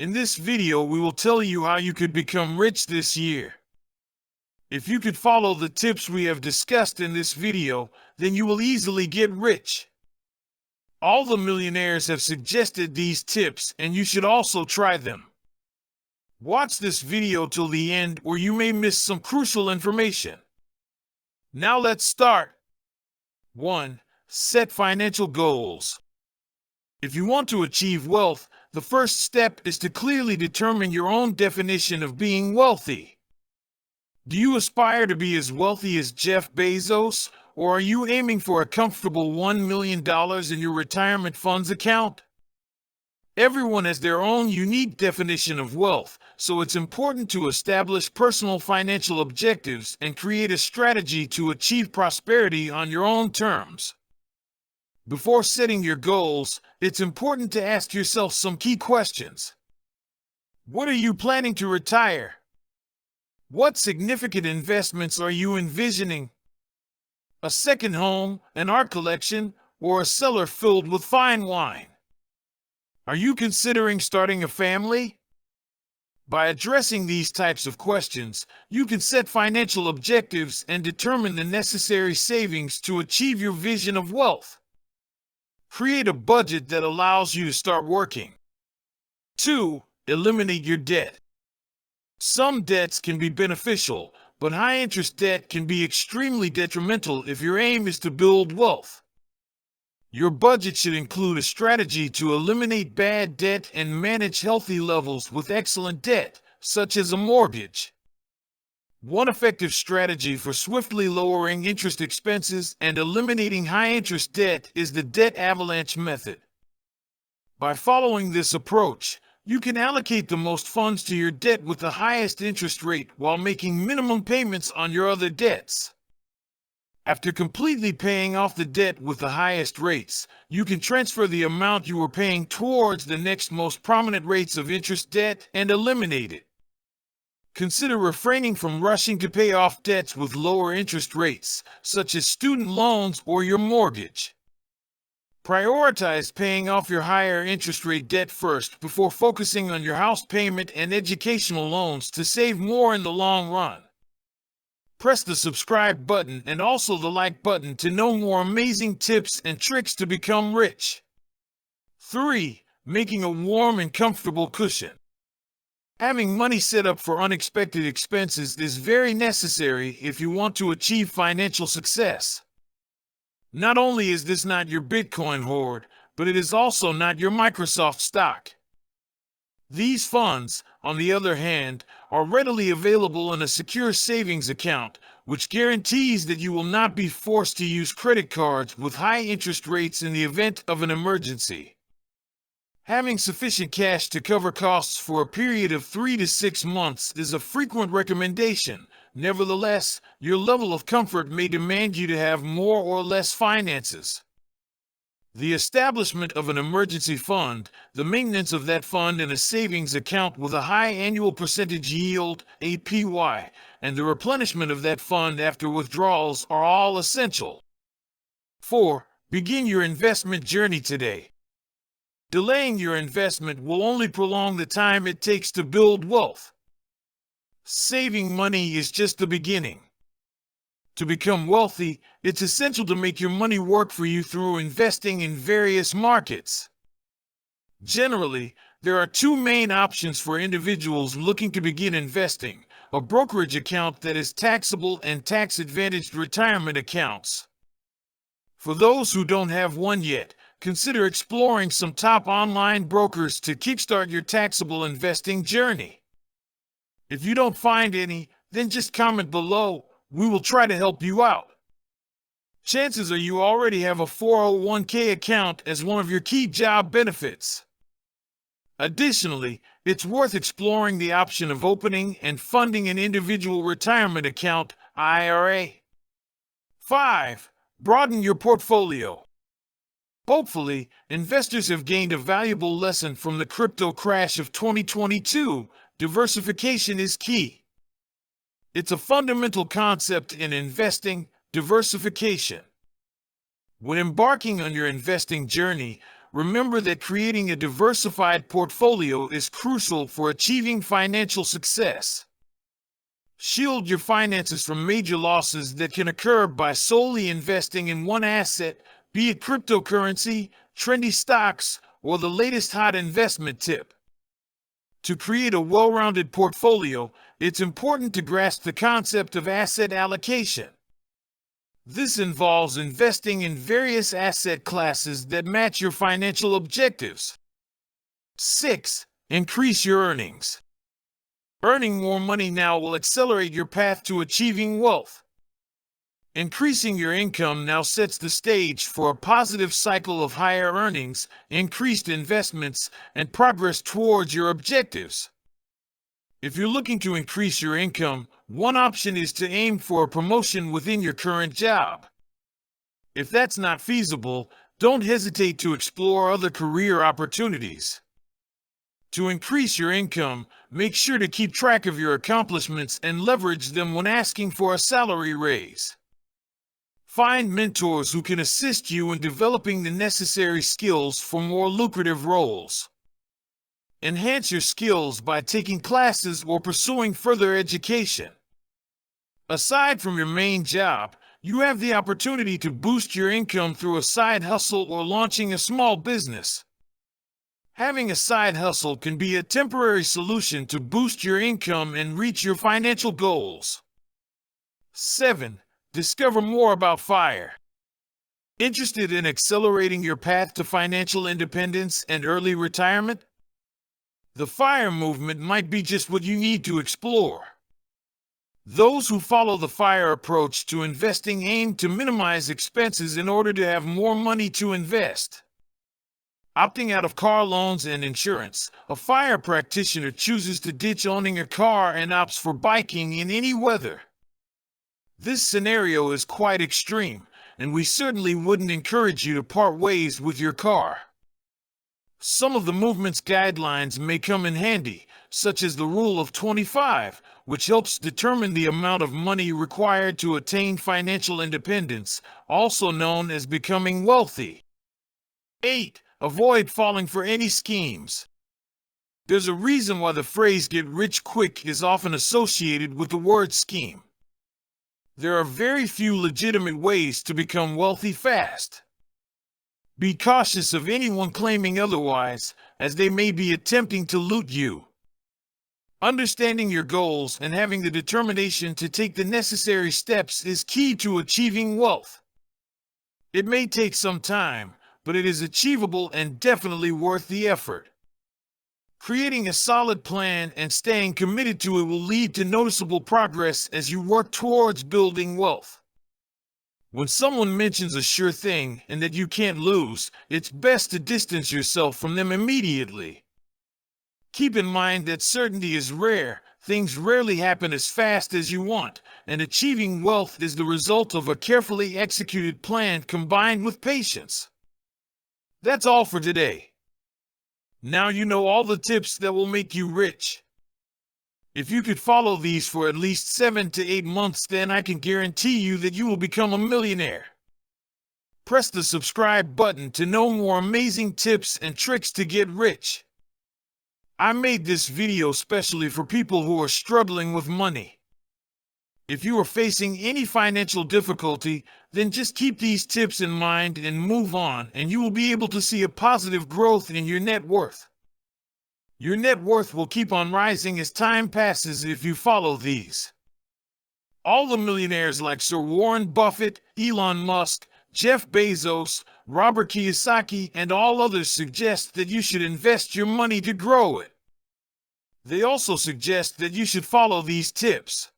In this video, we will tell you how you could become rich this year. If you could follow the tips we have discussed in this video, then you will easily get rich. All the millionaires have suggested these tips, and you should also try them. Watch this video till the end, or you may miss some crucial information. Now let's start. 1. Set financial goals. If you want to achieve wealth, the first step is to clearly determine your own definition of being wealthy. Do you aspire to be as wealthy as Jeff Bezos, or are you aiming for a comfortable $1 million in your retirement funds account? Everyone has their own unique definition of wealth, so it's important to establish personal financial objectives and create a strategy to achieve prosperity on your own terms. Before setting your goals, it's important to ask yourself some key questions. What are you planning to retire? What significant investments are you envisioning? A second home, an art collection, or a cellar filled with fine wine? Are you considering starting a family? By addressing these types of questions, you can set financial objectives and determine the necessary savings to achieve your vision of wealth. Create a budget that allows you to start working. 2. Eliminate your debt. Some debts can be beneficial, but high-interest debt can be extremely detrimental if your aim is to build wealth. Your budget should include a strategy to eliminate bad debt and manage healthy levels with excellent debt, such as a mortgage. One effective strategy for swiftly lowering interest expenses and eliminating high-interest debt is the debt avalanche method. By following this approach, you can allocate the most funds to your debt with the highest interest rate while making minimum payments on your other debts. After completely paying off the debt with the highest rates, you can transfer the amount you were paying towards the next most prominent rates of interest debt and eliminate it. Consider refraining from rushing to pay off debts with lower interest rates, such as student loans or your mortgage. Prioritize paying off your higher interest rate debt first before focusing on your house payment and educational loans to save more in the long run. Press the subscribe button and also the like button to know more amazing tips and tricks to become rich. 3. Making a warm and comfortable cushion. Having money set up for unexpected expenses is very necessary if you want to achieve financial success. Not only is this not your Bitcoin hoard, but it is also not your Microsoft stock. These funds, on the other hand, are readily available in a secure savings account, which guarantees that you will not be forced to use credit cards with high interest rates in the event of an emergency. Having sufficient cash to cover costs for a period of 3 to 6 months is a frequent recommendation. Nevertheless, your level of comfort may demand you to have more or less finances. The establishment of an emergency fund, the maintenance of that fund in a savings account with a high annual percentage yield, APY, and the replenishment of that fund after withdrawals are all essential. 4. Begin your investment journey today. Delaying your investment will only prolong the time it takes to build wealth. Saving money is just the beginning. To become wealthy, it's essential to make your money work for you through investing in various markets. Generally, there are two main options for individuals looking to begin investing: a brokerage account that is taxable and tax-advantaged retirement accounts. For those who don't have one yet, consider exploring some top online brokers to kickstart your taxable investing journey. If you don't find any, then just comment below. We will try to help you out. Chances are you already have a 401k account as one of your key job benefits. Additionally, it's worth exploring the option of opening and funding an individual retirement account, IRA. 5. Broaden your portfolio. Hopefully, investors have gained a valuable lesson from the crypto crash of 2022. Diversification is key. It's a fundamental concept in investing, diversification. When embarking on your investing journey, remember that creating a diversified portfolio is crucial for achieving financial success. Shield your finances from major losses that can occur by solely investing in one asset, be it cryptocurrency, trendy stocks, or the latest hot investment tip. To create a well-rounded portfolio, it's important to grasp the concept of asset allocation. This involves investing in various asset classes that match your financial objectives. 6. Increase your earnings. Earning more money now will accelerate your path to achieving wealth. Increasing your income now sets the stage for a positive cycle of higher earnings, increased investments, and progress towards your objectives. If you're looking to increase your income, one option is to aim for a promotion within your current job. If that's not feasible, don't hesitate to explore other career opportunities. To increase your income, make sure to keep track of your accomplishments and leverage them when asking for a salary raise. Find mentors who can assist you in developing the necessary skills for more lucrative roles. Enhance your skills by taking classes or pursuing further education. Aside from your main job, you have the opportunity to boost your income through a side hustle or launching a small business. Having a side hustle can be a temporary solution to boost your income and reach your financial goals. 7. Discover more about FIRE. Interested in accelerating your path to financial independence and early retirement? The FIRE movement might be just what you need to explore. Those who follow the FIRE approach to investing aim to minimize expenses in order to have more money to invest. Opting out of car loans and insurance, a FIRE practitioner chooses to ditch owning a car and opts for biking in any weather. This scenario is quite extreme, and we certainly wouldn't encourage you to part ways with your car. Some of the movement's guidelines may come in handy, such as the Rule of 25, which helps determine the amount of money required to attain financial independence, also known as becoming wealthy. 8. Avoid falling for any schemes. There's a reason why the phrase "get rich quick" is often associated with the word scheme. There are very few legitimate ways to become wealthy fast. Be cautious of anyone claiming otherwise, as they may be attempting to loot you. Understanding your goals and having the determination to take the necessary steps is key to achieving wealth. It may take some time, but it is achievable and definitely worth the effort. Creating a solid plan and staying committed to it will lead to noticeable progress as you work towards building wealth. When someone mentions a sure thing and that you can't lose, it's best to distance yourself from them immediately. Keep in mind that certainty is rare, things rarely happen as fast as you want, and achieving wealth is the result of a carefully executed plan combined with patience. That's all for today. Now you know all the tips that will make you rich. If you could follow these for at least 7 to 8 months, then I can guarantee you that you will become a millionaire. Press the subscribe button to know more amazing tips and tricks to get rich. I made this video specially for people who are struggling with money. If you are facing any financial difficulty, then just keep these tips in mind and move on, and you will be able to see a positive growth in your net worth. Your net worth will keep on rising as time passes if you follow these. All the millionaires like Sir Warren Buffett, Elon Musk, Jeff Bezos, Robert Kiyosaki, and all others suggest that you should invest your money to grow it. They also suggest that you should follow these tips.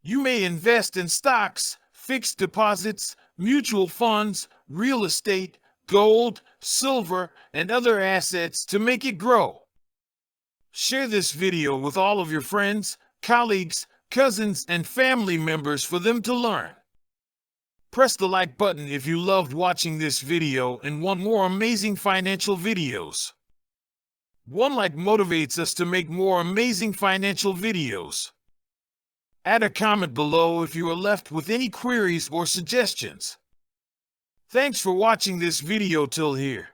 You may invest in stocks, fixed deposits, mutual funds, real estate, gold, silver, and other assets to make it grow. Share this video with all of your friends, colleagues, cousins, and family members for them to learn. Press the like button if you loved watching this video and want more amazing financial videos. One like motivates us to make more amazing financial videos. Add a comment below if you are left with any queries or suggestions. Thanks for watching this video till here.